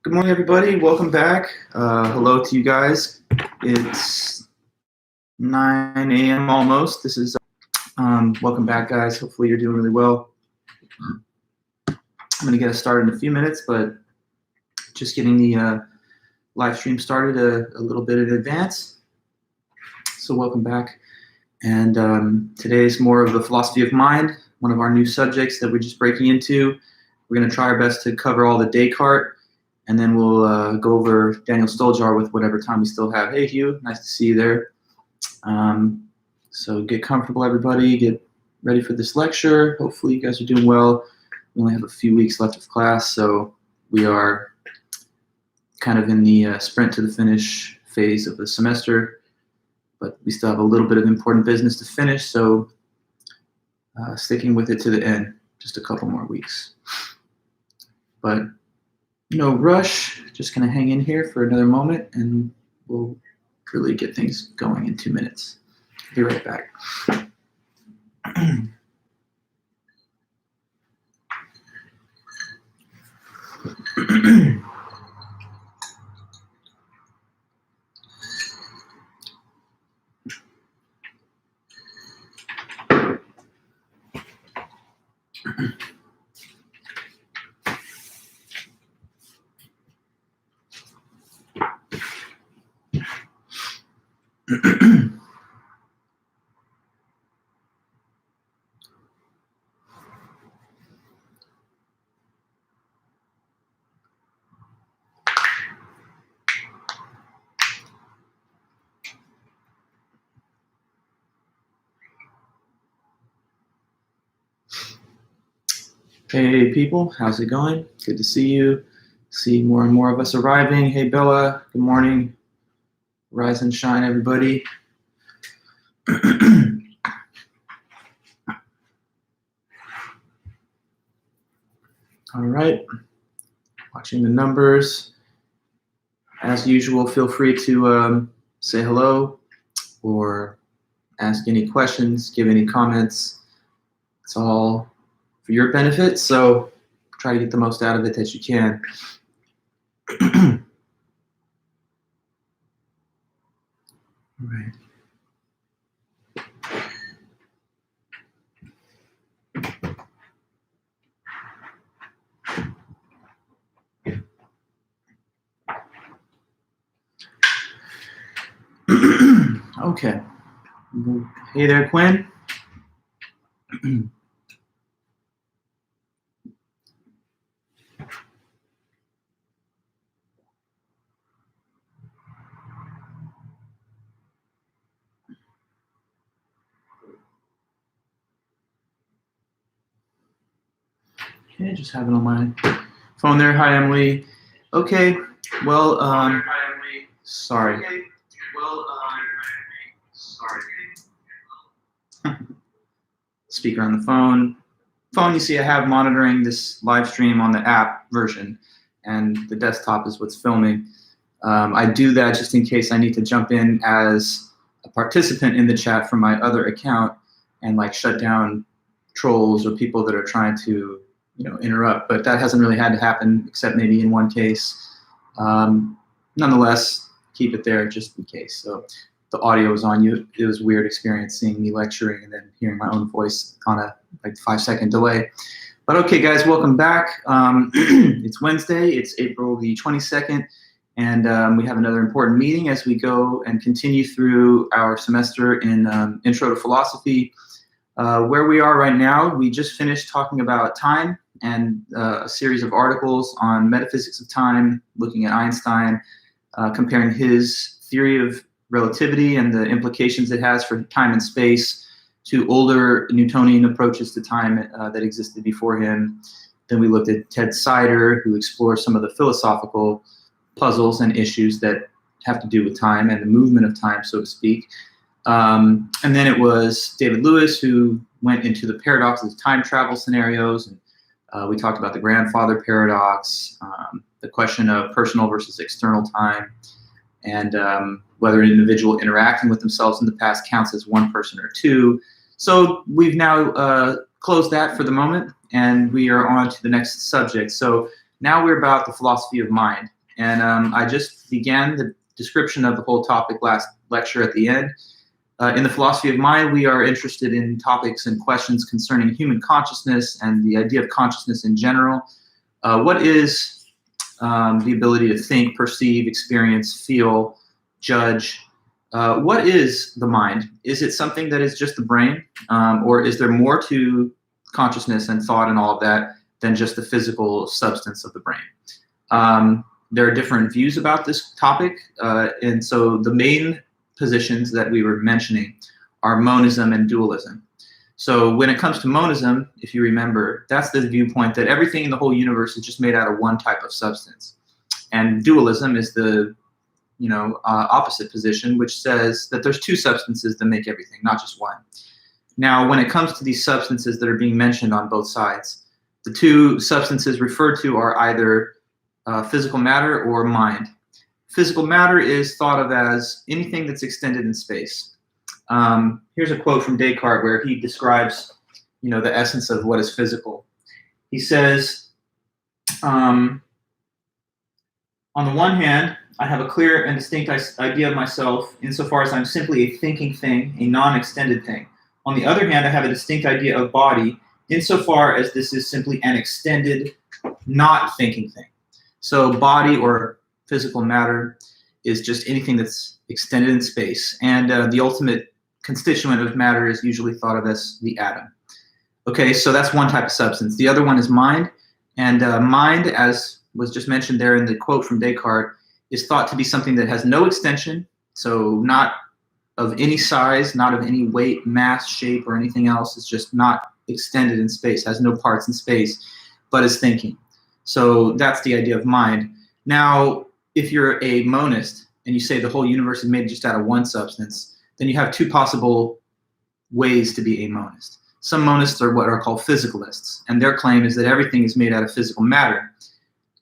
Good morning, everybody. Welcome back. Hello to you guys. It's 9 a.m. almost. This is welcome back, guys. Hopefully you're doing really well. I'm going to get us started in a few minutes, but just getting the live stream started a little bit in advance. So welcome back. And today's more of the philosophy of mind, one of our new subjects that we're just breaking into. We're going to try our best to cover all the Descartes. And then we'll go over Daniel Stoljar with whatever time we still have. Hey, Hugh, nice to see you there. So get comfortable, everybody. Get ready for this lecture. Hopefully you guys are doing well. We only have a few weeks left of class, so we are kind of in the sprint to the finish phase of the semester. But we still have a little bit of important business to finish, so sticking with it to the end, just a couple more weeks. But no rush, just gonna hang in here for another moment and we'll really get things going in 2 minutes. Be right back. Hey people, how's it going? Good to see you. See more and more of us arriving. Hey Bella, good morning. Rise and shine, everybody. All right, watching the numbers. As usual, feel free to say hello or ask any questions, give any comments. It's all for your benefit, so try to get the most out of it that you can. All right. Okay. Hey there, Quinn. Okay, just have it on my phone there. Hi, Emily. Okay, well, sorry. Okay. Well, sorry. Speaker on the phone. You see I have monitoring this live stream on the app version, and the desktop is what's filming. I do that just in case I need to jump in as a participant in the chat from my other account and like shut down trolls or people that are trying to interrupt, but that hasn't really had to happen except maybe in one case. Nonetheless, keep it there just in case. So the audio is on you. It was a weird experience seeing me lecturing and then hearing my own voice on a 5-second delay. But okay, guys, welcome back. It's Wednesday. It's April the 22nd, and we have another important meeting as we go and continue through our semester in Intro to Philosophy. Where we are right now, we just finished talking about time and a series of articles on metaphysics of time, looking at Einstein, comparing his theory of relativity and the implications it has for time and space to older Newtonian approaches to time that existed before him. Then we looked at Ted Sider, who explores some of the philosophical puzzles and issues that have to do with time and the movement of time, so to speak. And then it was David Lewis who went into the paradoxes of time travel scenarios. And we talked about the grandfather paradox, the question of personal versus external time, and whether an individual interacting with themselves in the past counts as one person or two. So we've now closed that for the moment, and we are on to the next subject. So now we're about the philosophy of mind. And I just began the description of the whole topic last lecture at the end. In the philosophy of mind, we are interested in topics and questions concerning human consciousness and the idea of consciousness in general. What is the ability to think, perceive, experience, feel, judge? What is the mind? Is it something that is just the brain? Or is there more to consciousness and thought and all of that than just the physical substance of the brain? There are different views about this topic. And so the main positions that we were mentioning are monism and dualism. So when it comes to monism, if you remember, that's the viewpoint that everything in the whole universe is just made out of one type of substance. And dualism is the opposite position, which says that there's two substances that make everything, not just one. Now, when it comes to these substances that are being mentioned on both sides, the two substances referred to are either physical matter or mind. Physical matter is thought of as anything that's extended in space. Here's a quote from Descartes where he describes, the essence of what is physical. He says, on the one hand, I have a clear and distinct idea of myself insofar as I'm simply a thinking thing, a non-extended thing. On the other hand, I have a distinct idea of body insofar as this is simply an extended, not thinking thing. So body or physical matter is just anything that's extended in space. And the ultimate constituent of matter is usually thought of as the atom. Okay, so that's one type of substance. The other one is mind. And mind, as was just mentioned there in the quote from Descartes, is thought to be something that has no extension, so not of any size, not of any weight, mass, shape, or anything else. It's just not extended in space, has no parts in space, but is thinking. So that's the idea of mind. Now, if you're a monist and you say the whole universe is made just out of one substance, then you have two possible ways to be a monist. Some monists are what are called physicalists, and their claim is that everything is made out of physical matter,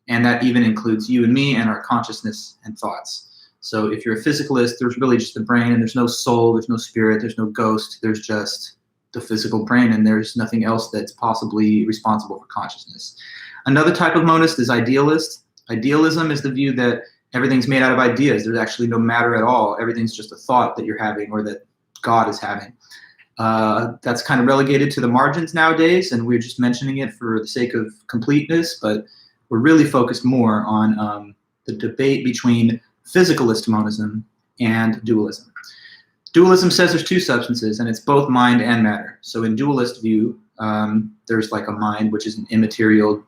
and that even includes you and me and our consciousness and thoughts. So if you're a physicalist, there's really just the brain, and there's no soul, there's no spirit, there's no ghost, there's just the physical brain, and there's nothing else that's possibly responsible for consciousness. Another type of monist is idealist. Idealism is the view that everything's made out of ideas. There's actually no matter at all. Everything's just a thought that you're having or that God is having. That's kind of relegated to the margins nowadays, and we're just mentioning it for the sake of completeness, but we're really focused more on the debate between physicalist monism and dualism. Dualism says there's two substances, and it's both mind and matter. So in dualist view, there's like a mind, which is an immaterial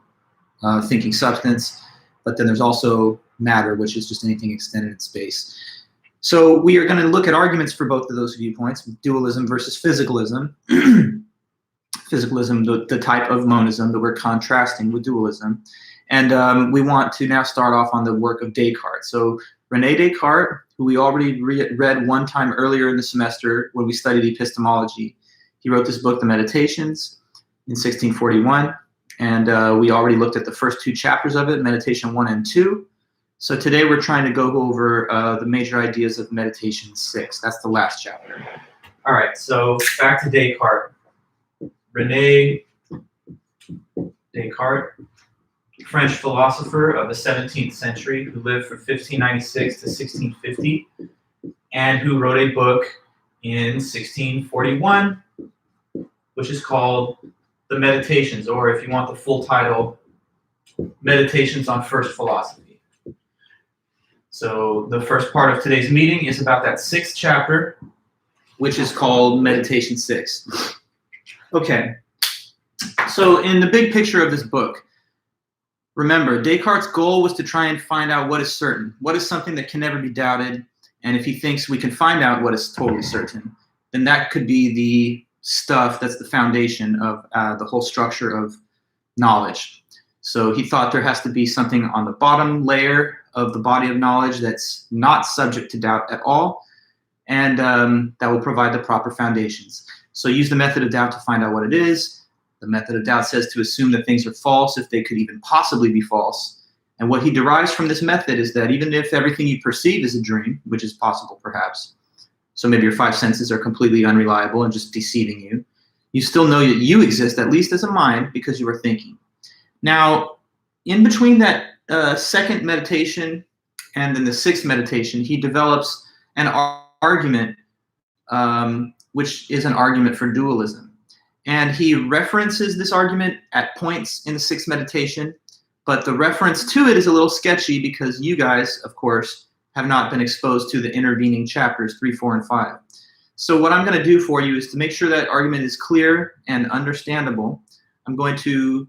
thinking substance, but then there's also matter, which is just anything extended in space. So we are going to look at arguments for both of those viewpoints, dualism versus physicalism. Physicalism, the type of monism that we're contrasting with dualism. And we want to now start off on the work of Descartes. So René Descartes, who we already read one time earlier in the semester when we studied epistemology, he wrote this book, The Meditations, in 1641. And we already looked at the first two chapters of it, Meditation 1 and 2. So today we're trying to go over the major ideas of Meditation 6. That's the last chapter. All right, so back to Descartes. René Descartes, French philosopher of the 17th century who lived from 1596 to 1650 and who wrote a book in 1641 which is called The Meditations, or if you want the full title, Meditations on First Philosophy. So the first part of today's meeting is about that sixth chapter, which is called Meditation 6. Okay, so in the big picture of this book, remember, Descartes' goal was to try and find out what is certain, what is something that can never be doubted, and if he thinks we can find out what is totally certain, then that could be the stuff that's the foundation of the whole structure of knowledge. So he thought there has to be something on the bottom layer of the body of knowledge that's not subject to doubt at all, and that will provide the proper foundations. So use the method of doubt to find out what it is. The method of doubt says to assume that things are false if they could even possibly be false. And what he derives from this method is that even if everything you perceive is a dream, which is possible perhaps, so maybe your five senses are completely unreliable and just deceiving you, you still know that you exist, at least as a mind, because you are thinking. Now, in between that second meditation and then the sixth meditation, he develops an argument, which is an argument for dualism. And he references this argument at points in the sixth meditation, but the reference to it is a little sketchy because you guys, of course, have not been exposed to the intervening chapters 3, 4, and 5. So what I'm going to do for you is to make sure that argument is clear and understandable. I'm going to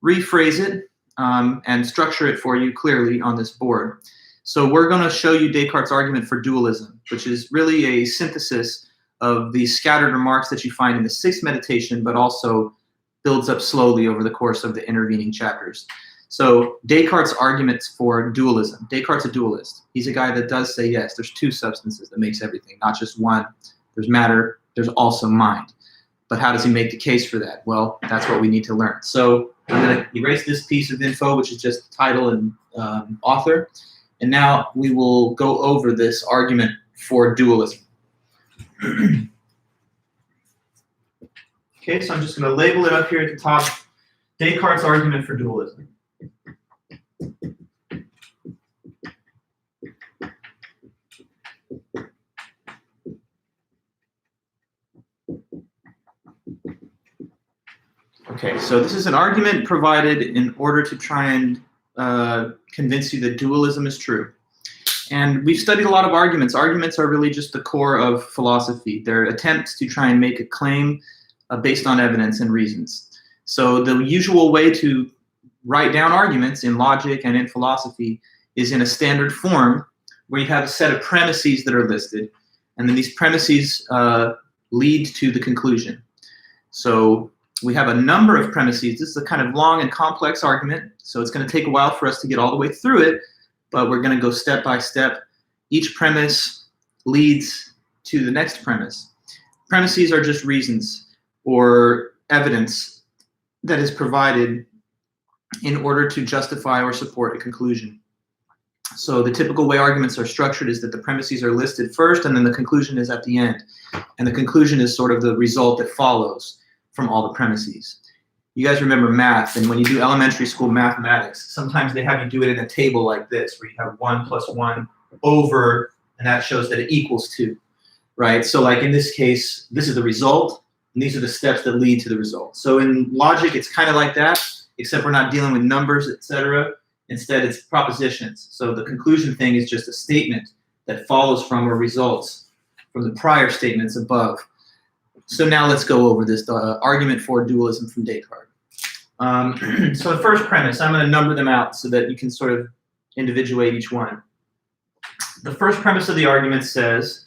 rephrase it and structure it for you clearly on this board. So we're going to show you Descartes' argument for dualism, which is really a synthesis of the scattered remarks that you find in the sixth meditation, but also builds up slowly over the course of the intervening chapters. So Descartes' arguments for dualism. Descartes' a dualist. He's a guy that does say, yes, there's two substances that makes everything, not just one. There's matter, there's also mind. But how does he make the case for that? Well, that's what we need to learn. So I'm going to erase this piece of info, which is just title and author. And now we will go over this argument for dualism. Okay, so I'm just going to label it up here at the top, Descartes' argument for dualism. Okay, so this is an argument provided in order to try and convince you that dualism is true. And we've studied a lot of arguments. Arguments are really just the core of philosophy. They're attempts to try and make a claim based on evidence and reasons. So the usual way to write down arguments in logic and in philosophy is in a standard form where you have a set of premises that are listed, and then these premises lead to the conclusion. So we have a number of premises. This is a kind of long and complex argument, so it's going to take a while for us to get all the way through it, but we're going to go step by step. Each premise leads to the next premise. Premises are just reasons or evidence that is provided in order to justify or support a conclusion. So the typical way arguments are structured is that the premises are listed first and then the conclusion is at the end. And the conclusion is sort of the result that follows from all the premises. You guys remember math, and when you do elementary school mathematics, sometimes they have you do it in a table like this, where you have 1 plus 1 over, and that shows that it equals 2, right? So like in this case, this is the result, and these are the steps that lead to the result. So in logic, it's kind of like that, except we're not dealing with numbers, etc. Instead, it's propositions. So the conclusion thing is just a statement that follows from or results from the prior statements above. So now let's go over this argument for dualism from Descartes. So the first premise, I'm going to number them out so that you can sort of individuate each one. The first premise of the argument says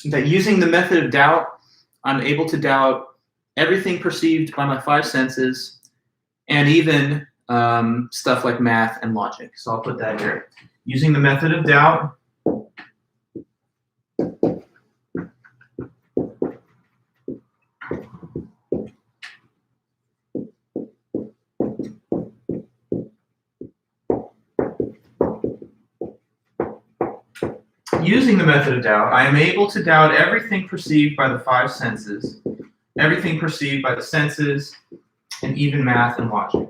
that using the method of doubt, I'm able to doubt everything perceived by my 5 senses and even stuff like math and logic. So I'll put that here. Using the method of doubt, I am able to doubt everything perceived by the 5 senses, everything perceived by the senses, and even math and logic.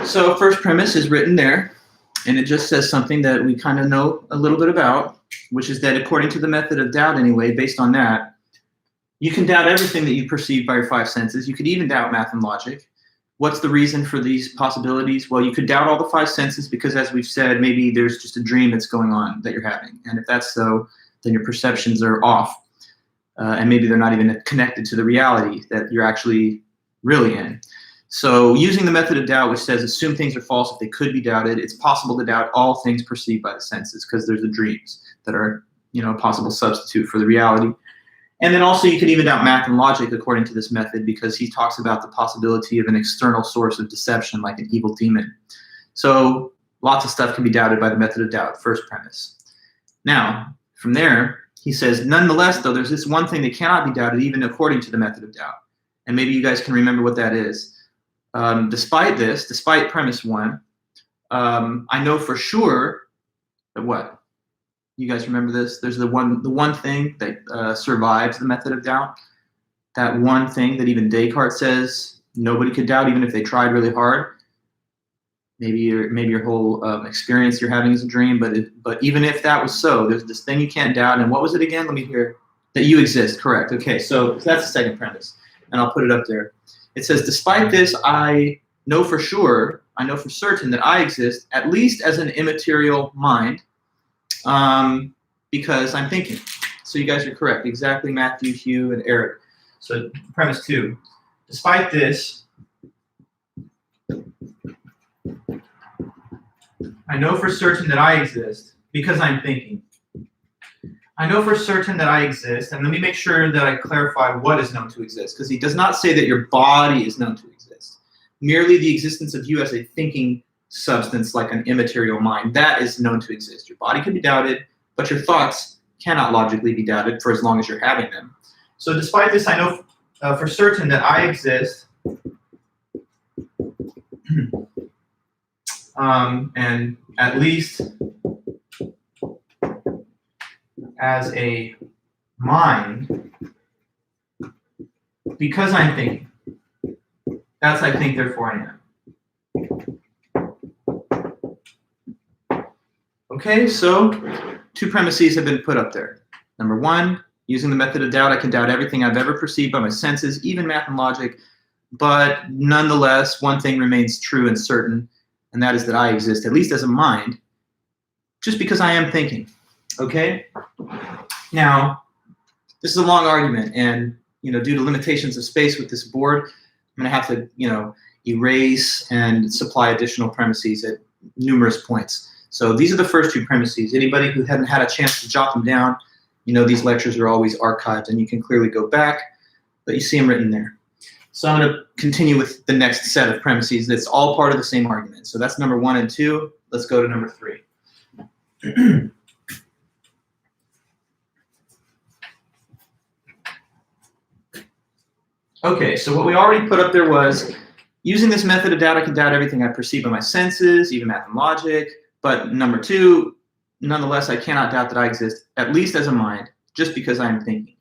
So first premise is written there, and it just says something that we kind of know a little bit about, which is that according to the method of doubt anyway, based on that, you can doubt everything that you perceive by your 5 senses. You could even doubt math and logic. What's the reason for these possibilities? Well, you could doubt all the 5 senses because, as we've said, maybe there's just a dream that's going on that you're having. And if that's so, then your perceptions are off. And maybe they're not even connected to the reality that you're actually really in. So using the method of doubt, which says assume things are false if they could be doubted, it's possible to doubt all things perceived by the senses because there's the dreams that are, a possible substitute for the reality. And then also you can even doubt math and logic according to this method because he talks about the possibility of an external source of deception like an evil demon. So lots of stuff can be doubted by the method of doubt, first premise. Now, from there, he says, nonetheless, though, there's this one thing that cannot be doubted even according to the method of doubt. And maybe you guys can remember what that is. Despite this, despite premise one, I know for sure that what? You guys remember this? There's the one thing that survives the method of doubt. That one thing that even Descartes says nobody could doubt, even if they tried really hard. Maybe your whole experience you're having is a dream, but even if that was so, there's this thing you can't doubt. And what was it again? Let me hear. That you exist. Correct. Okay, so that's the second premise, and I'll put it up there. It says, despite this, I know for sure, I know for certain that I exist, at least as an immaterial mind, because I'm thinking. So you guys are correct. Exactly, Matthew, Hugh, and Eric. So premise two, despite this, I know for certain that I exist because I'm thinking. I know for certain that I exist, and let me make sure that I clarify what is known to exist, because he does not say that your body is known to exist. Merely the existence of you as a thinking substance like an immaterial mind, that is known to exist. Your body can be doubted, but your thoughts cannot logically be doubted for as long as you're having them. So despite this, I know for certain that I exist, and at least as a mind, because I'm thinking. That's I think, therefore I am. Okay, so two premises have been put up there. Number one, using the method of doubt, I can doubt everything I've ever perceived by my senses, even math and logic, but nonetheless, one thing remains true and certain, and that is that I exist, at least as a mind, just because I am thinking. Okay? Now, this is a long argument, and due to limitations of space with this board, I'm going to have to, erase and supply additional premises at numerous points. So these are the first two premises. Anybody who hadn't had a chance to jot them down, these lectures are always archived, and you can clearly go back, but you see them written there. So I'm going to continue with the next set of premises that's all part of the same argument. So that's number 1 and 2. Let's go to number 3. Okay, so what we already put up there was, using this method of doubt, I can doubt everything I perceive by my senses, even math and logic. But number 2, nonetheless, I cannot doubt that I exist, at least as a mind, just because I am thinking.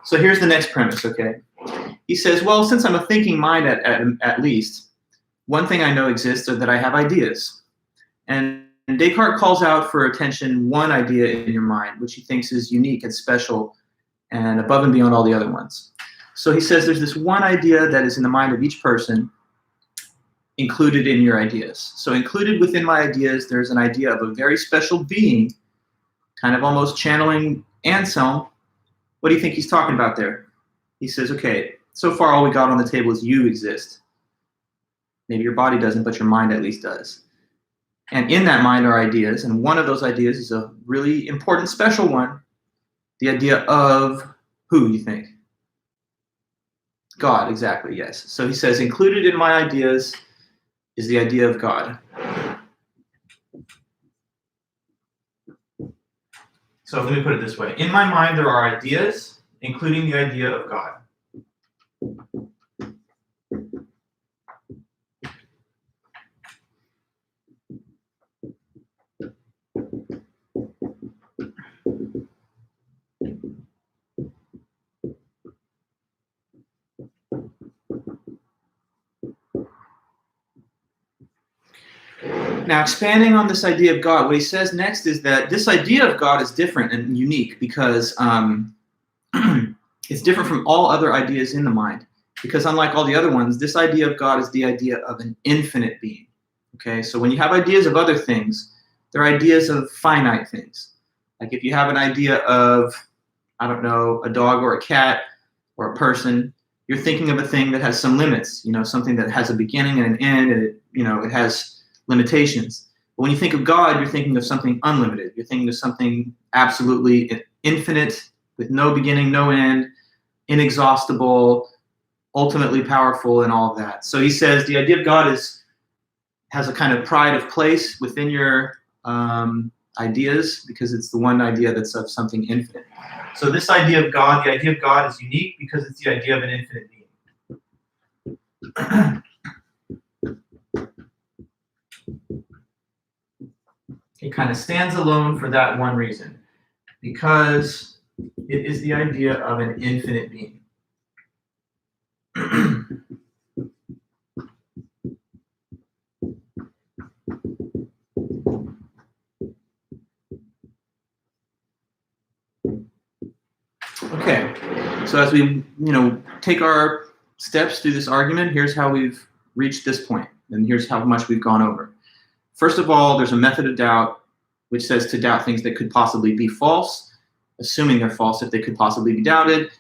So here's the next premise, okay? He says, well, since I'm a thinking mind at least, one thing I know exists is that I have ideas. And Descartes calls out for attention one idea in your mind, which he thinks is unique and special and above and beyond all the other ones. So he says there's this one idea that is in the mind of each person included in your ideas. So included within my ideas, there's an idea of a very special being, kind of almost channeling Anselm. What do you think he's talking about there? He says, okay, so far all we got on the table is you exist. Maybe your body doesn't, but your mind at least does. And in that mind are ideas, and one of those ideas is a really important, special one, the idea of who, you think? God, exactly, yes. So he says, included in my ideas is the idea of God. So let me put it this way. In my mind, there are ideas, including the idea of God. Now, expanding on this idea of God, what he says next is that this idea of God is different and unique because it's different from all other ideas in the mind. Because unlike all the other ones, this idea of God is the idea of an infinite being. Okay, so when you have ideas of other things, they're ideas of finite things. Like if you have an idea of, I don't know, a dog or a cat or a person, you're thinking of a thing that has some limits, something that has a beginning and an end, and it has limitations. But when you think of God, you're thinking of something unlimited. You're thinking of something absolutely infinite, with no beginning, no end, inexhaustible, ultimately powerful, and all of that. So he says the idea of God has a kind of pride of place within your ideas, because it's the one idea that's of something infinite. So this idea of God, the idea of God is unique because it's the idea of an infinite being. It kind of stands alone for that one reason, because it is the idea of an infinite being. Okay, so as we take our steps through this argument, here's how we've reached this point, and here's how much we've gone over. First of all, there's a method of doubt which says to doubt things that could possibly be false, assuming they're false if they could possibly be doubted.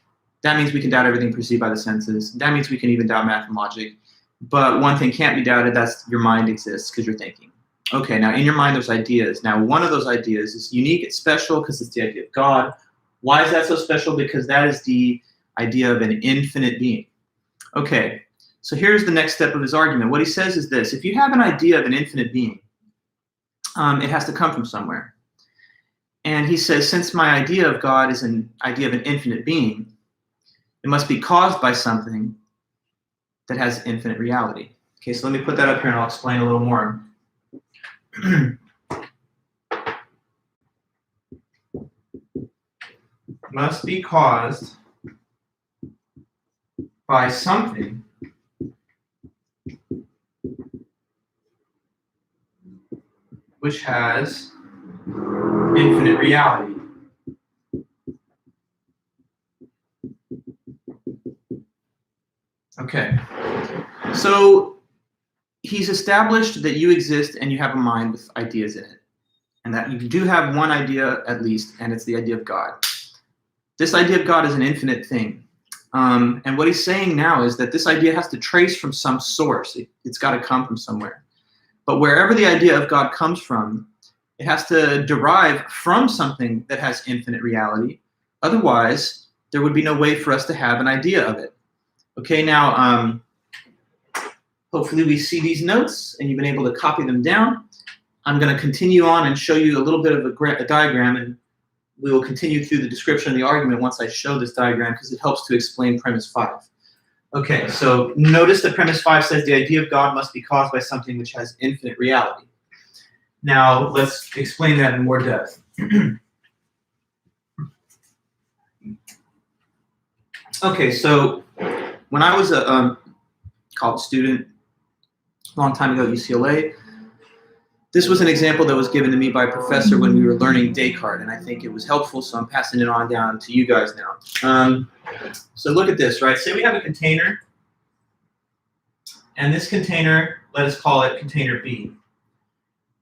That means we can doubt everything perceived by the senses. That means we can even doubt math and logic. But one thing can't be doubted, that's your mind exists because you're thinking. Okay, now in your mind there's ideas. Now one of those ideas is unique, it's special because it's the idea of God. Why is that so special? Because that is the idea of an infinite being. Okay, so here's the next step of his argument. What he says is this: if you have an idea of an infinite being, it has to come from somewhere. And he says, since my idea of God is an idea of an infinite being, it must be caused by something that has infinite reality. Okay, so let me put that up here and I'll explain a little more. Must be caused by something which has infinite reality. Okay, so he's established that you exist and you have a mind with ideas in it, and that you do have one idea at least, and it's the idea of God. This idea of God is an infinite thing. And what he's saying now is that this idea has to trace from some source. It's got to come from somewhere. But wherever the idea of God comes from, it has to derive from something that has infinite reality. Otherwise, there would be no way for us to have an idea of it. Okay, now, hopefully we see these notes and you've been able to copy them down. I'm going to continue on and show you a little bit of a diagram, and we will continue through the description of the argument once I show this diagram because it helps to explain premise 5. Okay, so notice that premise 5 says the idea of God must be caused by something which has infinite reality. Now, let's explain that in more depth. Okay, so when I was a college student a long time ago at UCLA, this was an example that was given to me by a professor when we were learning Descartes, and I think it was helpful, so I'm passing it on down to you guys now. So look at this, right? Say we have a container, and this container, let us call it container B.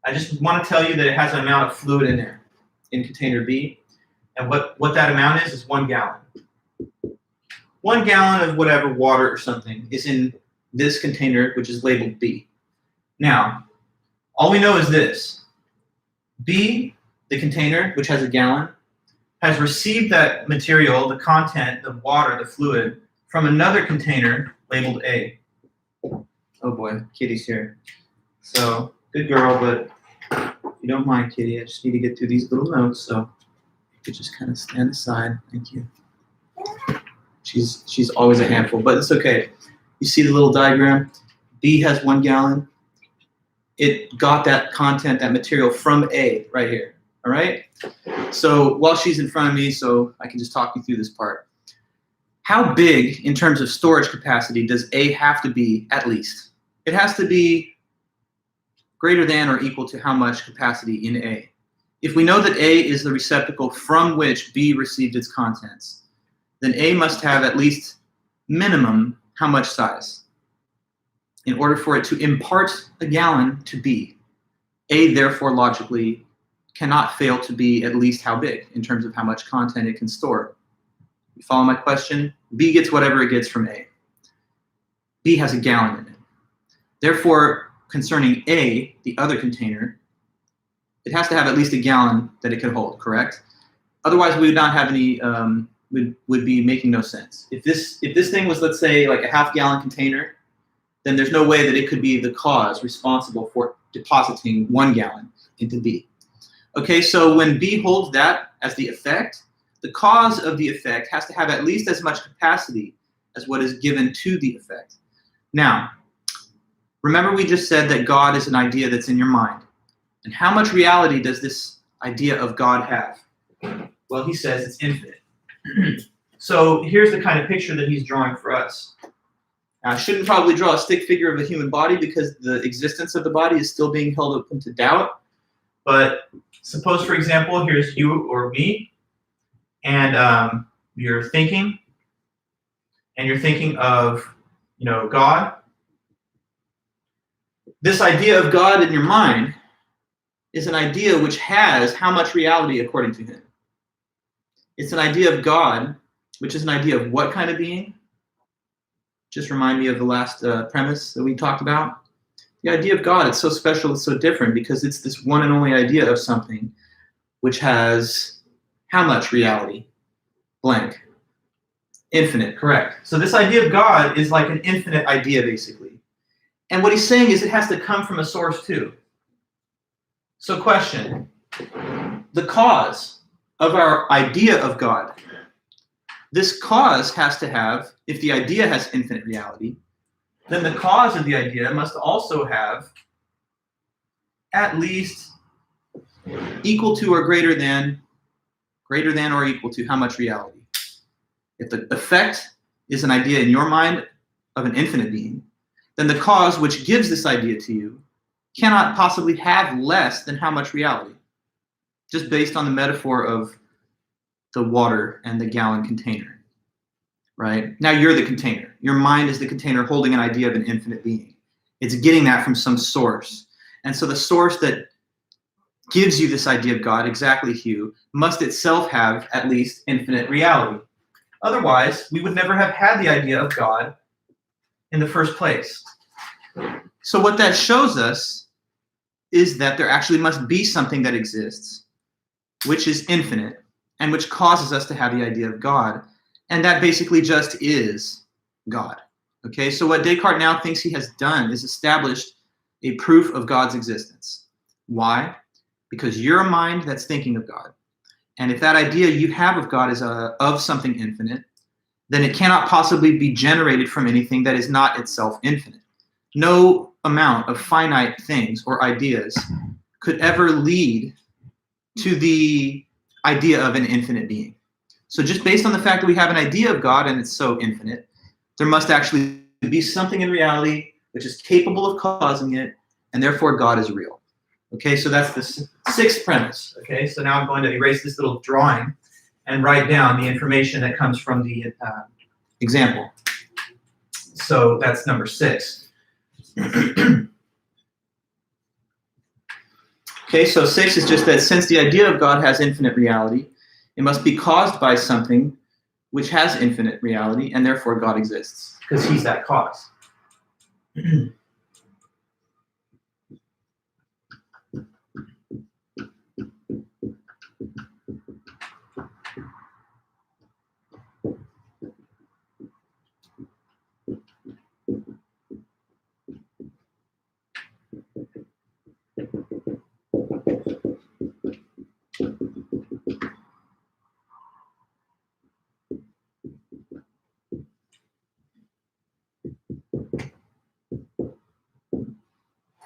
I just want to tell you that it has an amount of fluid in there, in container B, and what that amount is 1 gallon. 1 gallon of whatever, water or something, is in this container, which is labeled B. Now, all we know is this. B, the container, which has a gallon, has received that material, the content, the water, the fluid, from another container labeled A. Oh boy, Kitty's here. So, good girl, but if you don't mind, Kitty, I just need to get through these little notes, so you could just kind of stand aside. Thank you. She's always a handful, but it's okay. You see the little diagram? B has 1 gallon. It got that content, that material from A right here, all right? So while she's in front of me, so I can just talk you through this part. How big, in terms of storage capacity, does A have to be at least? It has to be greater than or equal to how much capacity in A? If we know that A is the receptacle from which B received its contents, then A must have at least minimum how much size? In order for it to impart a gallon to B, A therefore logically cannot fail to be at least how big in terms of how much content it can store. You follow my question? B gets whatever it gets from A. B has a gallon in it. Therefore, concerning A, the other container, it has to have at least a gallon that it can hold, correct? Otherwise, we would not have any, would be making no sense. If this thing was, let's say, like a half-gallon container, then there's no way that it could be the cause responsible for depositing 1 gallon into B. Okay, so when B holds that as the effect, the cause of the effect has to have at least as much capacity as what is given to the effect. Now, remember we just said that God is an idea that's in your mind. And how much reality does this idea of God have? Well, he says it's infinite. So here's the kind of picture that he's drawing for us. Now, I shouldn't probably draw a stick figure of the human body because the existence of the body is still being held open to doubt. But suppose, for example, here's you or me, and you're thinking, and you're thinking of, God. This idea of God in your mind is an idea which has how much reality according to him. It's an idea of God, which is an idea of what kind of being? Just remind me of the last premise that we talked about. The idea of God, it's so special, it's so different because it's this one and only idea of something which has how much reality? Blank. Infinite, correct. So this idea of God is like an infinite idea, basically. And what he's saying is it has to come from a source too. So question, the cause of our idea of God, this cause has to have, if the idea has infinite reality, then the cause of the idea must also have at least equal to or greater than or equal to how much reality? If the effect is an idea in your mind of an infinite being, then the cause which gives this idea to you cannot possibly have less than how much reality, just based on the metaphor of the water and the gallon container, right? Now you're the container. Your mind is the container holding an idea of an infinite being. It's getting that from some source. And so the source that gives you this idea of God, exactly, Hugh, must itself have at least infinite reality. Otherwise, we would never have had the idea of God in the first place. So what that shows us is that there actually must be something that exists, which is infinite, and which causes us to have the idea of God. And that basically just is God. Okay, so what Descartes now thinks he has done is established a proof of God's existence. Why? Because you're a mind that's thinking of God. And if that idea you have of God is of something infinite, then it cannot possibly be generated from anything that is not itself infinite. No amount of finite things or ideas could ever lead to the idea of an infinite being. So just based on the fact that we have an idea of God and it's so infinite, there must actually be something in reality which is capable of causing it, and therefore God is real. Okay, so that's the sixth premise. Okay, so now I'm going to erase this little drawing and write down the information that comes from the example. So that's number 6. Okay, so 6 is just that since the idea of God has infinite reality, it must be caused by something which has infinite reality, and therefore God exists, because he's that cause.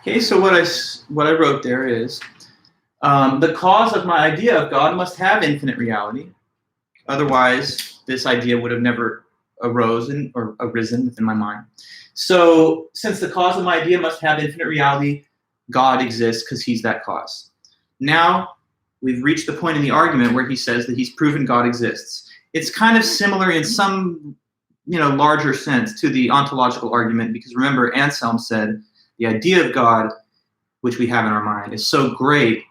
Okay, so what I wrote there is the cause of my idea of God must have infinite reality. Otherwise, this idea would have never arisen within my mind. So since the cause of my idea must have infinite reality, God exists because he's that cause. Now we've reached the point in the argument where he says that he's proven God exists. It's kind of similar in some larger sense to the ontological argument, because remember, Anselm said the idea of God, which we have in our mind, is so great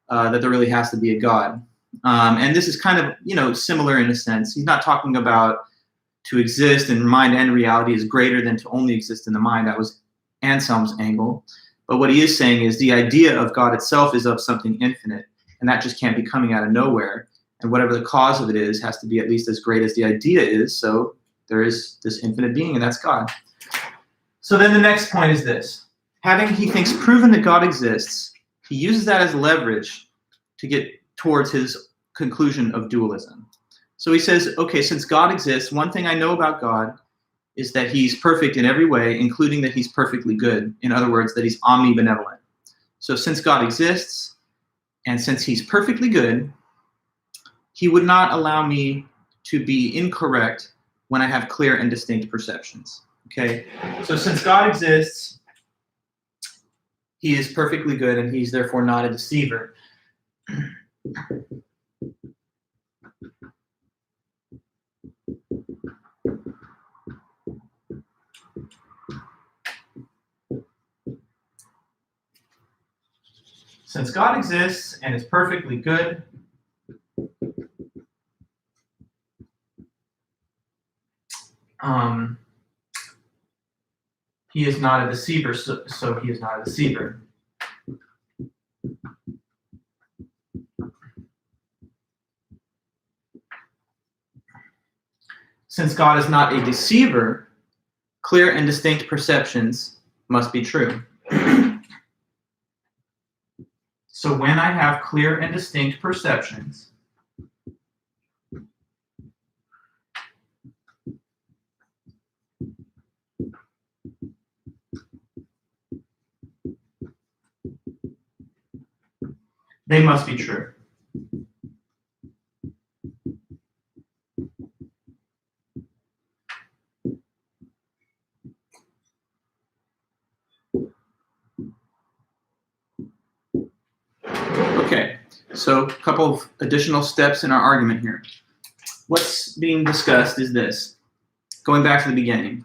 that there really has to be a God. And this is kind of, similar in a sense. He's not talking about to exist in mind and reality is greater than to only exist in the mind. That was Anselm's angle. But what he is saying is the idea of God itself is of something infinite, and that just can't be coming out of nowhere. And whatever the cause of it is has to be at least as great as the idea is. So there is this infinite being, and that's God. So then the next point is this. Having, he thinks, proven that God exists, he uses that as leverage to get towards his conclusion of dualism. So he says, okay, since God exists, one thing I know about God is that he's perfect in every way, including that he's perfectly good. In other words, that he's omnibenevolent. So since God exists, and since he's perfectly good, he would not allow me to be incorrect when I have clear and distinct perceptions. Okay? So since God exists, he is perfectly good, and he's therefore not a deceiver. Since God exists and is perfectly good, he is not a deceiver, so he is not a deceiver. Since God is not a deceiver, clear and distinct perceptions must be true. So when I have clear and distinct perceptions, they must be true. Okay, so a couple of additional steps in our argument here. What's being discussed is this. Going back to the beginning.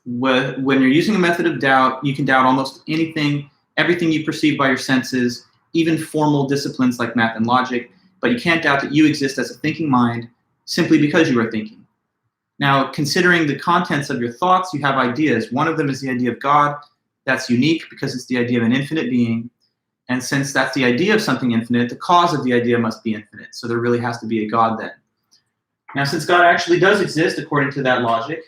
When you're using a method of doubt, you can doubt almost anything, everything you perceive by your senses, even formal disciplines like math and logic, but you can't doubt that you exist as a thinking mind simply because you are thinking. Now, considering the contents of your thoughts, you have ideas. One of them is the idea of God. That's unique because it's the idea of an infinite being. And since that's the idea of something infinite, the cause of the idea must be infinite. So there really has to be a God then. Now, since God actually does exist according to that logic,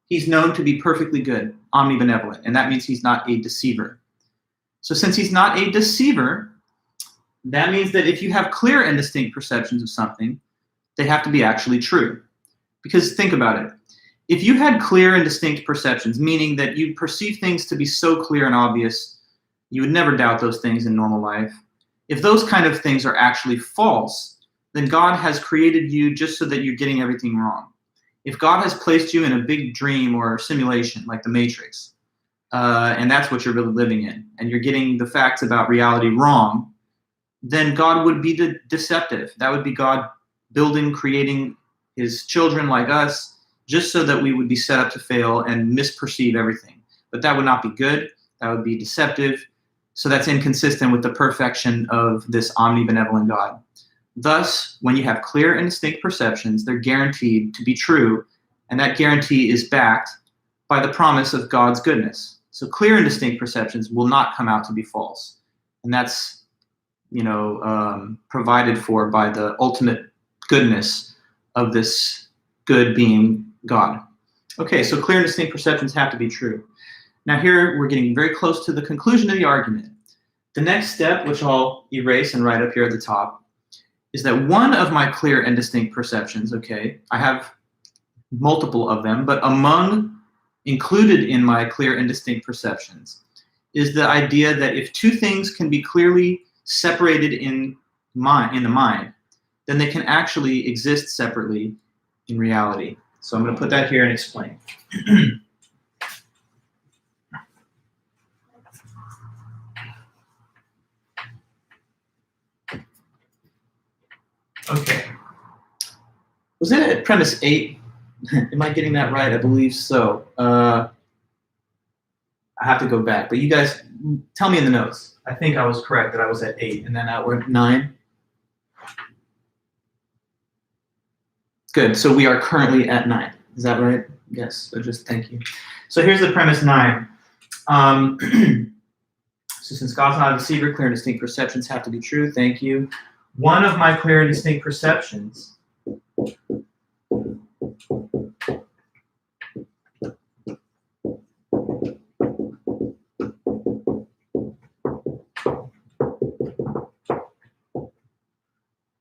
he's known to be perfectly good, omnibenevolent, and that means he's not a deceiver. So since he's not a deceiver, that means that if you have clear and distinct perceptions of something, they have to be actually true. Because think about it. If you had clear and distinct perceptions, meaning that you perceive things to be so clear and obvious, you would never doubt those things in normal life. If those kind of things are actually false, then God has created you just so that you're getting everything wrong. If God has placed you in a big dream or simulation like the Matrix, and that's what you're really living in, and you're getting the facts about reality wrong, then God would be deceptive. That would be God creating his children like us, just so that we would be set up to fail and misperceive everything. But that would not be good. That would be deceptive. So that's inconsistent with the perfection of this omnibenevolent God. Thus, when you have clear and distinct perceptions, they're guaranteed to be true, and that guarantee is backed by the promise of God's goodness. So clear and distinct perceptions will not come out to be false. And that's, provided for by the ultimate goodness of this good being, God. Okay, so clear and distinct perceptions have to be true. Now here, we're getting very close to the conclusion of the argument. The next step, which I'll erase and write up here at the top, is that one of my clear and distinct perceptions, okay, I have multiple of them, but included in my clear and distinct perceptions is the idea that if two things can be clearly separated in the mind, then they can actually exist separately in reality. So I'm going to put that here and explain. Okay. Was it at premise 8? Am I getting that right? I believe so. I have to go back, but you guys tell me in the notes. I think I was correct that I was at 8, and then we're at 9. Good. So we are currently at 9. Is that right? Yes. So just thank you. So here's the premise 9. So since God's not a deceiver, clear and distinct perceptions have to be true. Thank you. One of my clear and distinct perceptions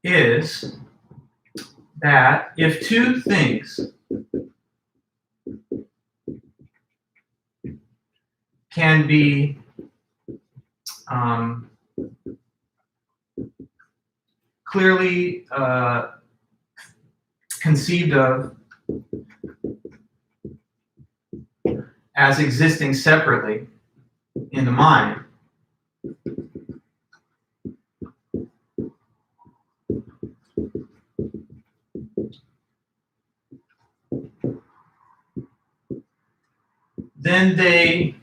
is that if two things can be clearly conceived of as existing separately in the mind, then they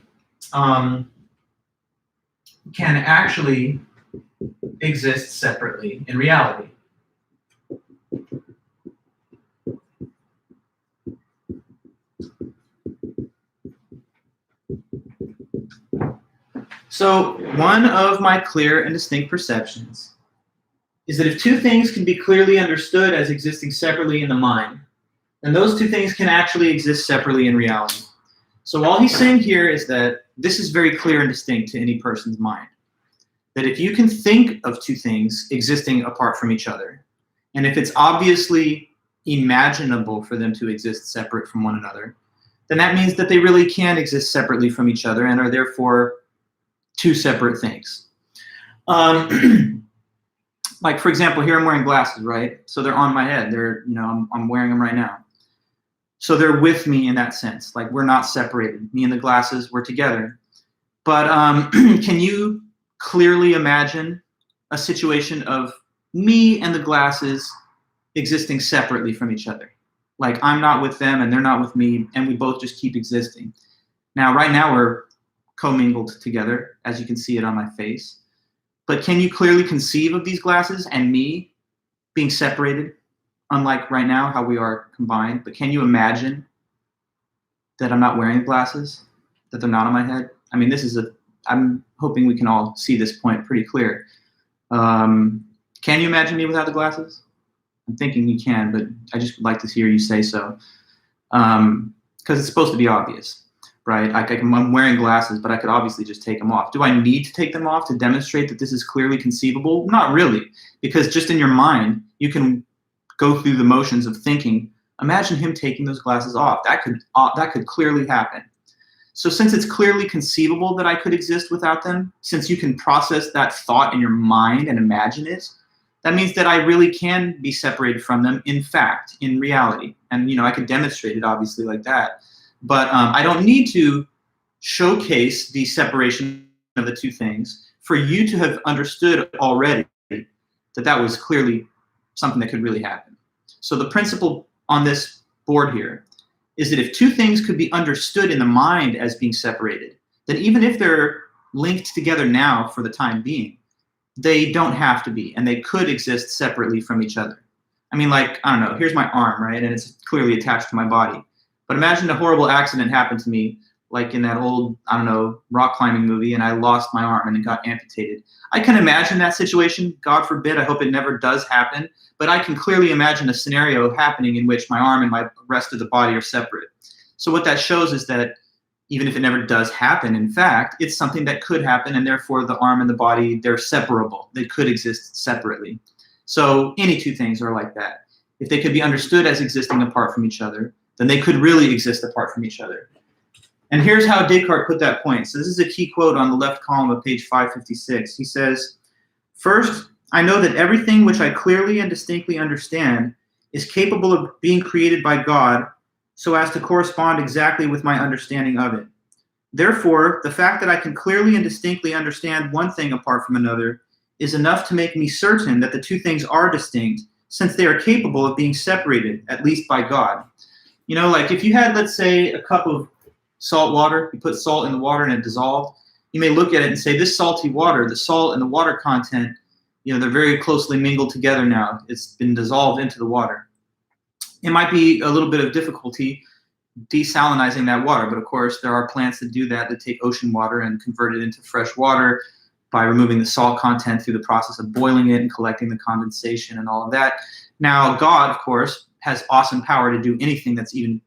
can actually exist separately in reality. So one of my clear and distinct perceptions is that if two things can be clearly understood as existing separately in the mind, then those two things can actually exist separately in reality. So all he's saying here is that this is very clear and distinct to any person's mind. That if you can think of two things existing apart from each other, and if it's obviously imaginable for them to exist separate from one another, then that means that they really can exist separately from each other and are therefore two separate things. Like, for example, here I'm wearing glasses, right? So they're on my head. They're, I'm wearing them right now. So they're with me in that sense. Like, we're not separated. Me and the glasses, we're together. But can you clearly imagine a situation of me and the glasses existing separately from each other? Like, I'm not with them and they're not with me, and we both just keep existing. Now, right now, we're commingled together, as you can see it on my face. But can you clearly conceive of these glasses and me being separated, unlike right now how we are combined? But can you imagine that I'm not wearing glasses, that they're not on my head? I mean, I'm hoping we can all see this point pretty clear. Can you imagine me without the glasses? I'm thinking you can, but I just would like to hear you say so. Because it's supposed to be obvious, right? I'm wearing glasses, but I could obviously just take them off. Do I need to take them off to demonstrate that this is clearly conceivable? Not really, because just in your mind, you can go through the motions of thinking, imagine him taking those glasses off. That could clearly happen. So since it's clearly conceivable that I could exist without them, since you can process that thought in your mind and imagine it, that means that I really can be separated from them, in fact, in reality. And, I could demonstrate it, obviously, like that. But I don't need to showcase the separation of the two things for you to have understood already that that was clearly something that could really happen. So the principle on this board here is that if two things could be understood in the mind as being separated, then even if they're linked together now for the time being, they don't have to be, and they could exist separately from each other. I mean, like, I don't know, here's my arm, right? And it's clearly attached to my body. But imagine a horrible accident happened to me, like in that old, I don't know, rock climbing movie, and I lost my arm and it got amputated. I can imagine that situation. God forbid, I hope it never does happen. But I can clearly imagine a scenario happening in which my arm and my rest of the body are separate. So what that shows is that even if it never does happen, in fact, it's something that could happen, and therefore the arm and the body, they're separable. They could exist separately. So any two things are like that. If they could be understood as existing apart from each other, then they could really exist apart from each other. And here's how Descartes put that point. So this is a key quote on the left column of page 556. He says, "First, I know that everything which I clearly and distinctly understand is capable of being created by God so as to correspond exactly with my understanding of it. Therefore, the fact that I can clearly and distinctly understand one thing apart from another is enough to make me certain that the two things are distinct, since they are capable of being separated, at least by God." Like if you had, let's say, a cup of salt water, you put salt in the water and it dissolved, you may look at it and say, this salty water, the salt and the water content, they're very closely mingled together now. It's been dissolved into the water. It might be a little bit of difficulty desalinizing that water, but of course there are plants that do that take ocean water and convert it into fresh water by removing the salt content through the process of boiling it and collecting the condensation and all of that. Now, God, of course, has awesome power to do anything that's even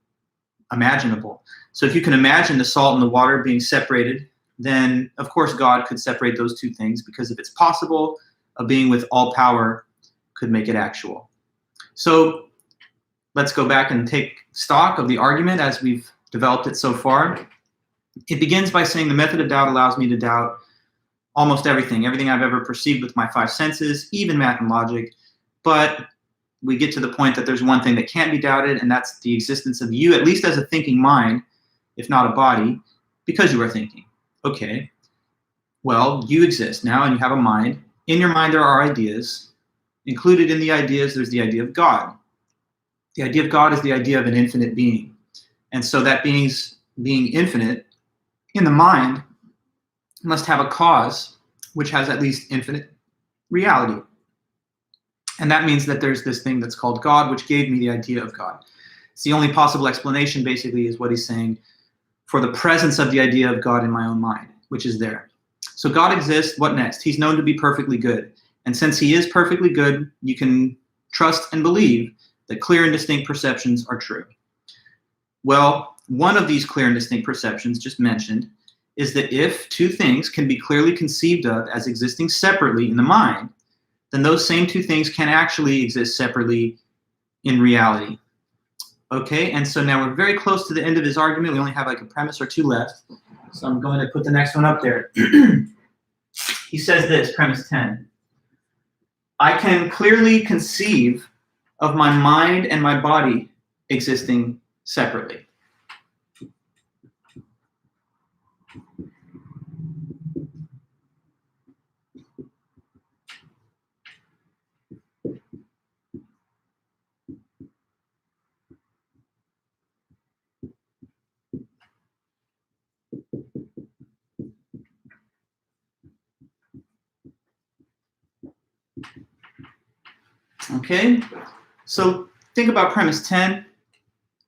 imaginable. So if you can imagine the salt and the water being separated, then of course God could separate those two things, because if it's possible, a being with all power could make it actual. So let's go back and take stock of the argument as we've developed it so far. It begins by saying the method of doubt allows me to doubt almost everything I've ever perceived with my five senses, even math and logic. But we get to the point that there's one thing that can't be doubted, and that's the existence of you, at least as a thinking mind, if not a body, because you are thinking. Okay, well, you exist now and you have a mind. In your mind there are ideas. Included in the ideas, there's the idea of God. The idea of God is the idea of an infinite being. And so that being infinite in the mind must have a cause which has at least infinite reality. And that means that there's this thing that's called God, which gave me the idea of God. It's the only possible explanation, basically, is what he's saying for the presence of the idea of God in my own mind, which is there. So God exists. What next? He's known to be perfectly good. And since he is perfectly good, you can trust and believe that clear and distinct perceptions are true. Well, one of these clear and distinct perceptions just mentioned is that if two things can be clearly conceived of as existing separately in the mind, then those same two things can actually exist separately in reality. Okay, and so now we're very close to the end of his argument. We only have like a premise or two left. So I'm going to put the next one up there. He says this, premise 10. I can clearly conceive of my mind and my body existing separately. Okay, so think about premise 10.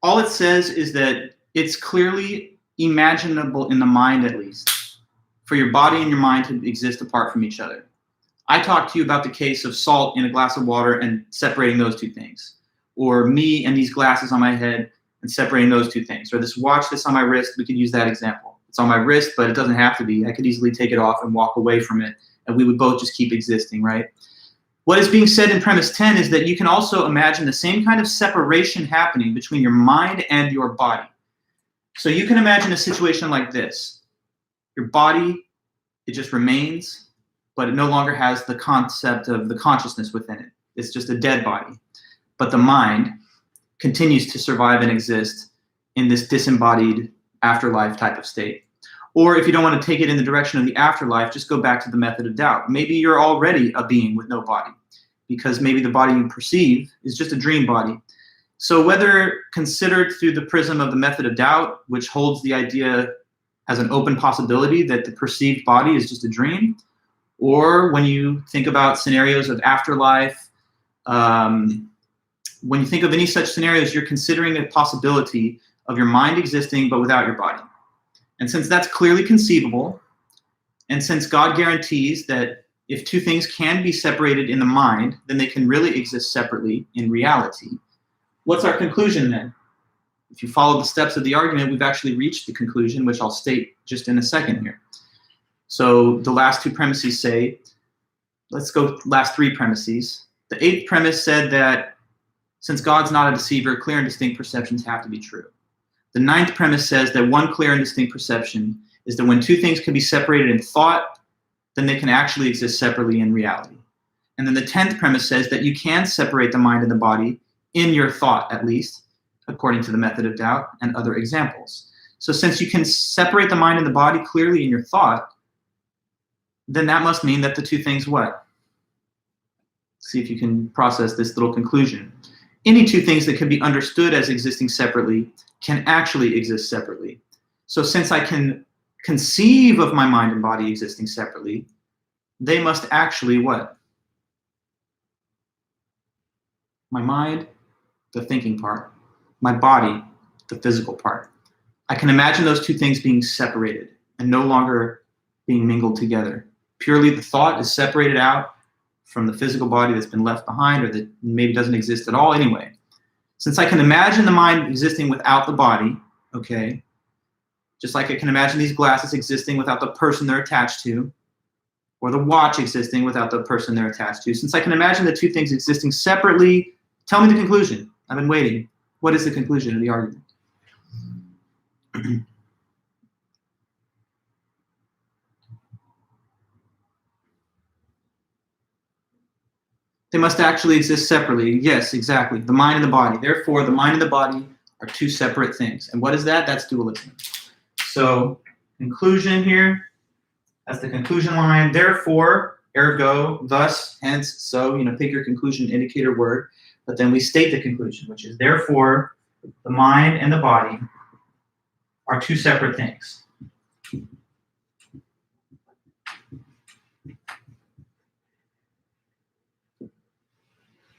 All it says is that it's clearly imaginable in the mind, at least, for your body and your mind to exist apart from each other. I talked to you about the case of salt in a glass of water and separating those two things, or me and these glasses on my head and separating those two things, or this watch that's on my wrist. We could use that example. It's on my wrist, but it doesn't have to be. I could easily take it off and walk away from it, and we would both just keep existing, right? What is being said in premise 10 is that you can also imagine the same kind of separation happening between your mind and your body. So you can imagine a situation like this. Your body, it just remains, but it no longer has the concept of the consciousness within it. It's just a dead body. But the mind continues to survive and exist in this disembodied afterlife type of state. Or if you don't want to take it in the direction of the afterlife, just go back to the method of doubt. Maybe you're already a being with no body, because maybe the body you perceive is just a dream body. So whether considered through the prism of the method of doubt, which holds the idea as an open possibility that the perceived body is just a dream, or when you think about scenarios of afterlife, when you think of any such scenarios, you're considering a possibility of your mind existing but without your body. And since that's clearly conceivable, and since God guarantees that if two things can be separated in the mind, then they can really exist separately in reality, what's our conclusion then? If you follow the steps of the argument, we've actually reached the conclusion, which I'll state just in a second here. So the last two premises say, let's go last three premises. The eighth premise said that since God's not a deceiver, clear and distinct perceptions have to be true. The ninth premise says that one clear and distinct perception is that when two things can be separated in thought, then they can actually exist separately in reality. And then the 10th premise says that you can separate the mind and the body in your thought, at least, according to the method of doubt and other examples. So since you can separate the mind and the body clearly in your thought, then that must mean that the two things what? See if you can process this little conclusion. Any two things that can be understood as existing separately can actually exist separately. So since I can conceive of my mind and body existing separately, they must actually what? My mind, the thinking part. My body, the physical part. I can imagine those two things being separated and no longer being mingled together. Purely the thought is separated out from the physical body that's been left behind, or that maybe doesn't exist at all anyway. Since I can imagine the mind existing without the body, okay, just like I can imagine these glasses existing without the person they're attached to, or the watch existing without the person they're attached to. Since I can imagine the two things existing separately, tell me the conclusion. I've been waiting. What is the conclusion of the argument? They must actually exist separately. Yes, exactly. The mind and the body. Therefore, the mind and the body are two separate things. And what is that? That's dualism. So, conclusion here. That's the conclusion line. Therefore, ergo, thus, hence, so, pick your conclusion indicator word. But then we state the conclusion, which is therefore, the mind and the body are two separate things.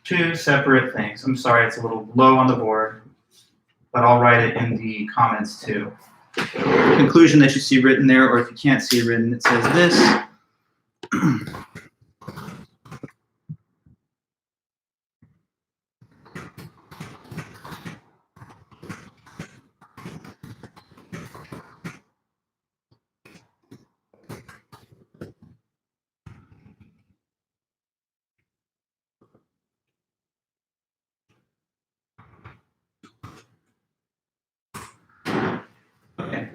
Two separate things. I'm sorry, it's a little low on the board, but I'll write it in the comments too. The conclusion that you see written there, or if you can't see it written, it says this. Okay.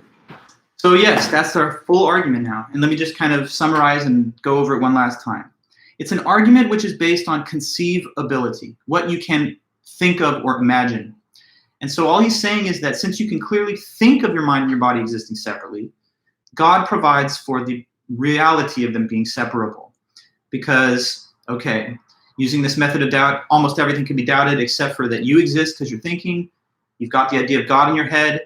So yes, that's our full argument now. And let me just kind of summarize and go over it one last time. It's an argument which is based on conceivability, what you can think of or imagine. And so all he's saying is that since you can clearly think of your mind and your body existing separately, God provides for the reality of them being separable. Because, okay, using this method of doubt, almost everything can be doubted except for that you exist because you're thinking. You've got the idea of God in your head.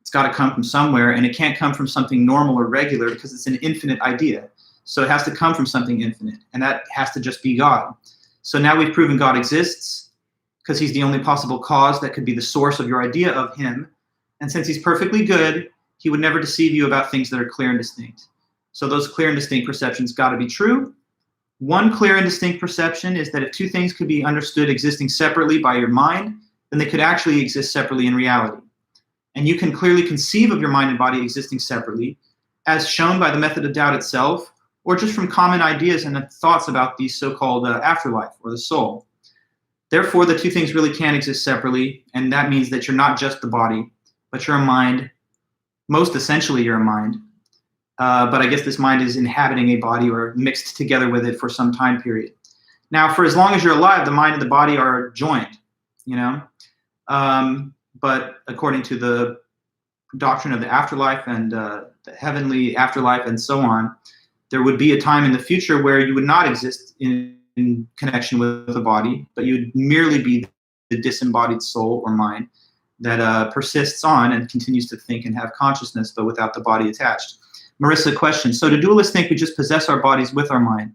It's got to come from somewhere, and it can't come from something normal or regular because it's an infinite idea. So it has to come from something infinite, and that has to just be God. So now we've proven God exists because he's the only possible cause that could be the source of your idea of him. And since he's perfectly good, he would never deceive you about things that are clear and distinct. So those clear and distinct perceptions got to be true. One clear and distinct perception is that if two things could be understood existing separately by your mind, then they could actually exist separately in reality. And you can clearly conceive of your mind and body existing separately, as shown by the method of doubt itself, or just from common ideas and thoughts about the so-called afterlife or the soul. Therefore, the two things really can exist separately, and that means that you're not just the body, but you're a mind. Most essentially, you're a mind. But I guess this mind is inhabiting a body or mixed together with it for some time period. Now, for as long as you're alive, the mind and the body are joined, But according to the doctrine of the afterlife and the heavenly afterlife and so on, there would be a time in the future where you would not exist in connection with the body, but you'd merely be the disembodied soul or mind that persists on and continues to think and have consciousness, but without the body attached. Marissa, question. So do dualists think we just possess our bodies with our mind?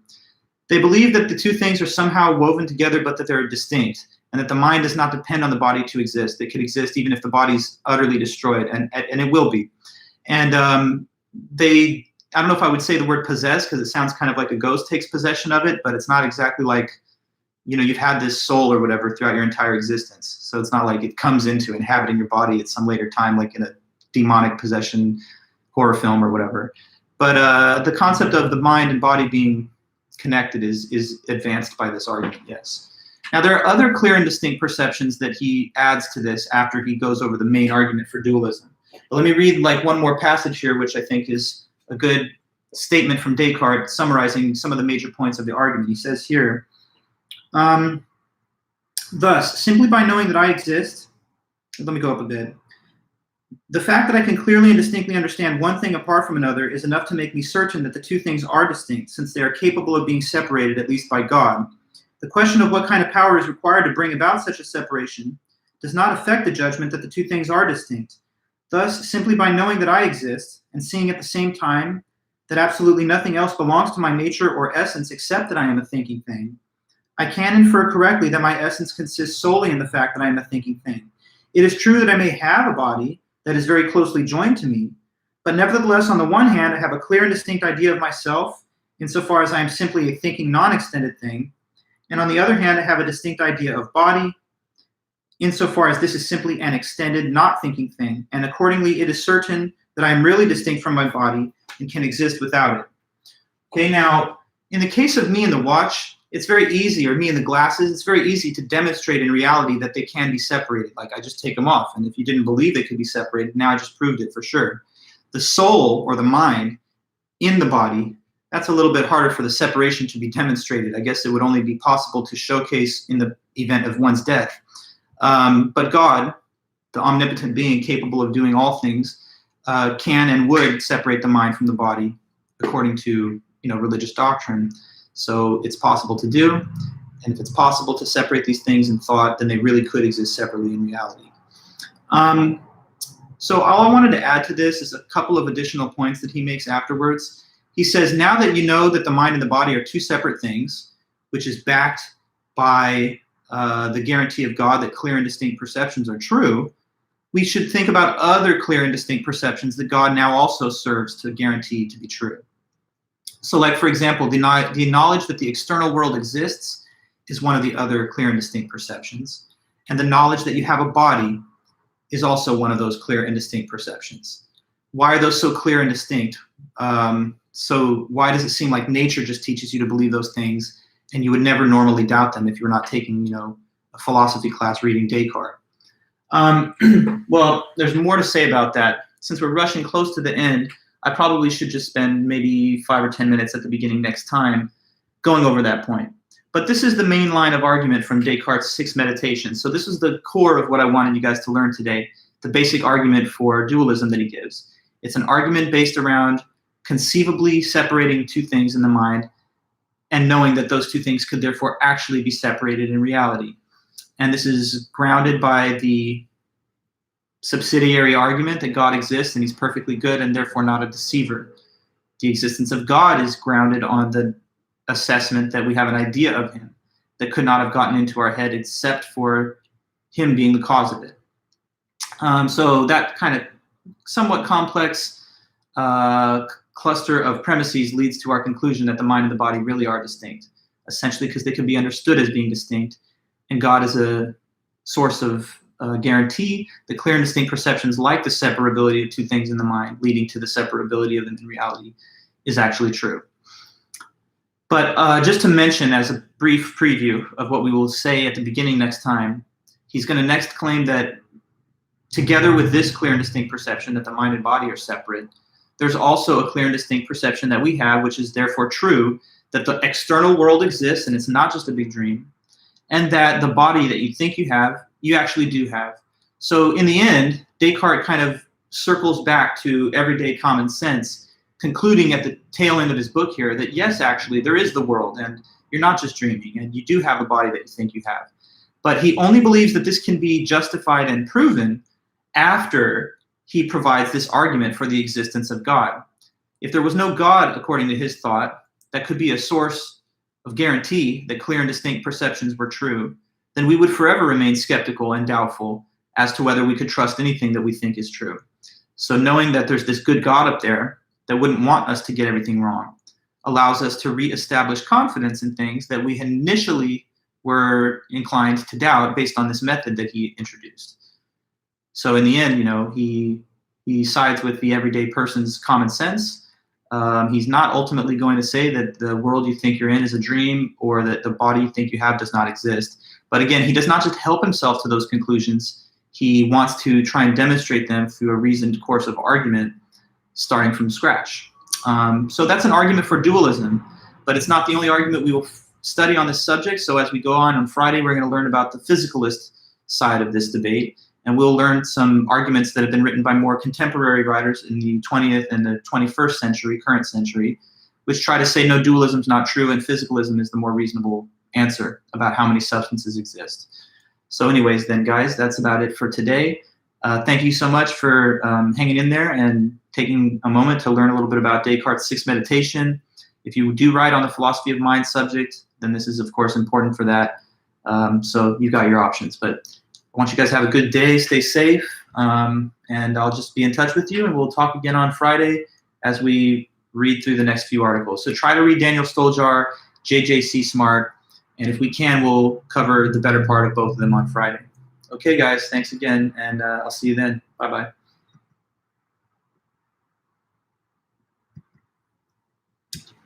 They believe that the two things are somehow woven together, but that they're distinct, and that the mind does not depend on the body to exist. It could exist even if the body's utterly destroyed, and it will be. And I don't know if I would say the word possess, because it sounds kind of like a ghost takes possession of it, but it's not exactly like, you've had this soul or whatever throughout your entire existence. So it's not like it comes into inhabiting your body at some later time, like in a demonic possession horror film or whatever. But the concept of the mind and body being connected is advanced by this argument, yes. Now, there are other clear and distinct perceptions that he adds to this after he goes over the main argument for dualism. But let me read one more passage here, which I think is a good statement from Descartes summarizing some of the major points of the argument. He says here, thus, simply by knowing that I exist, let me go up a bit. The fact that I can clearly and distinctly understand one thing apart from another is enough to make me certain that the two things are distinct, since they are capable of being separated, at least by God. The question of what kind of power is required to bring about such a separation does not affect the judgment that the two things are distinct. Thus, simply by knowing that I exist and seeing at the same time that absolutely nothing else belongs to my nature or essence except that I am a thinking thing, I can infer correctly that my essence consists solely in the fact that I am a thinking thing. It is true that I may have a body that is very closely joined to me, but nevertheless, on the one hand, I have a clear and distinct idea of myself insofar as I am simply a thinking non-extended thing, and on the other hand, I have a distinct idea of body insofar as this is simply an extended, not thinking thing, and accordingly, it is certain that I am really distinct from my body and can exist without it. Okay, now, in the case of me and the watch, it's very easy, or me and the glasses, it's very easy to demonstrate in reality that they can be separated. Like, I just take them off, and if you didn't believe they could be separated, now I just proved it for sure. The soul, or the mind, in the body that's a little bit harder for the separation to be demonstrated. I guess it would only be possible to showcase in the event of one's death. But God, the omnipotent being capable of doing all things, can and would separate the mind from the body according to religious doctrine. So it's possible to do. And if it's possible to separate these things in thought, then they really could exist separately in reality. So all I wanted to add to this is a couple of additional points that he makes afterwards. He says, now that you know that the mind and the body are two separate things, which is backed by the guarantee of God that clear and distinct perceptions are true, we should think about other clear and distinct perceptions that God now also serves to guarantee to be true. So like, for example, the knowledge that the external world exists is one of the other clear and distinct perceptions. And the knowledge that you have a body is also one of those clear and distinct perceptions. Why are those so clear and distinct? So why does it seem like nature just teaches you to believe those things and you would never normally doubt them if you were not taking, a philosophy class reading Descartes? Well, there's more to say about that. Since we're rushing close to the end, I probably should just spend maybe 5 or 10 minutes at the beginning next time going over that point. But this is the main line of argument from Descartes' 6 Meditations. So this is the core of what I wanted you guys to learn today, the basic argument for dualism that he gives. It's an argument based around conceivably separating two things in the mind and knowing that those two things could therefore actually be separated in reality. And this is grounded by the subsidiary argument that God exists and he's perfectly good and therefore not a deceiver. The existence of God is grounded on the assessment that we have an idea of him that could not have gotten into our head except for him being the cause of it. So that kind of somewhat complex cluster of premises leads to our conclusion that the mind and the body really are distinct, essentially because they can be understood as being distinct, and God is a source of guarantee that clear and distinct perceptions like the separability of two things in the mind leading to the separability of them in reality is actually true. But just to mention as a brief preview of what we will say at the beginning next time, he's going to next claim that together with this clear and distinct perception that the mind and body are separate, there's also a clear and distinct perception that we have, which is therefore true, that the external world exists and it's not just a big dream, and that the body that you think you have, you actually do have. So in the end, Descartes kind of circles back to everyday common sense, concluding at the tail end of his book here that yes, actually, there is the world and you're not just dreaming and you do have a body that you think you have. But he only believes that this can be justified and proven after he provides this argument for the existence of God. If there was no God, according to his thought, that could be a source of guarantee that clear and distinct perceptions were true, then we would forever remain skeptical and doubtful as to whether we could trust anything that we think is true. So knowing that there's this good God up there that wouldn't want us to get everything wrong allows us to reestablish confidence in things that we initially were inclined to doubt based on this method that he introduced. So in the end, he sides with the everyday person's common sense. He's not ultimately going to say that the world you think you're in is a dream or that the body you think you have does not exist. But again, he does not just help himself to those conclusions. He wants to try and demonstrate them through a reasoned course of argument starting from scratch. So that's an argument for dualism, but it's not the only argument we will study on this subject. So as we go on Friday, we're going to learn about the physicalist side of this debate. And we'll learn some arguments that have been written by more contemporary writers in the 20th and the 21st century, current century, which try to say no, dualism is not true and physicalism is the more reasonable answer about how many substances exist. So anyways, then guys, that's about it for today. Thank you so much for hanging in there and taking a moment to learn a little bit about Descartes' 6 Meditation. If you do write on the philosophy of mind subject, then this is of course important for that. So you've got your options, but I want you guys to have a good day, stay safe, and I'll just be in touch with you, and we'll talk again on Friday as we read through the next few articles. So try to read Daniel Stoljar, JJC Smart, and if we can, we'll cover the better part of both of them on Friday. Okay, guys, thanks again, and I'll see you then. Bye-bye.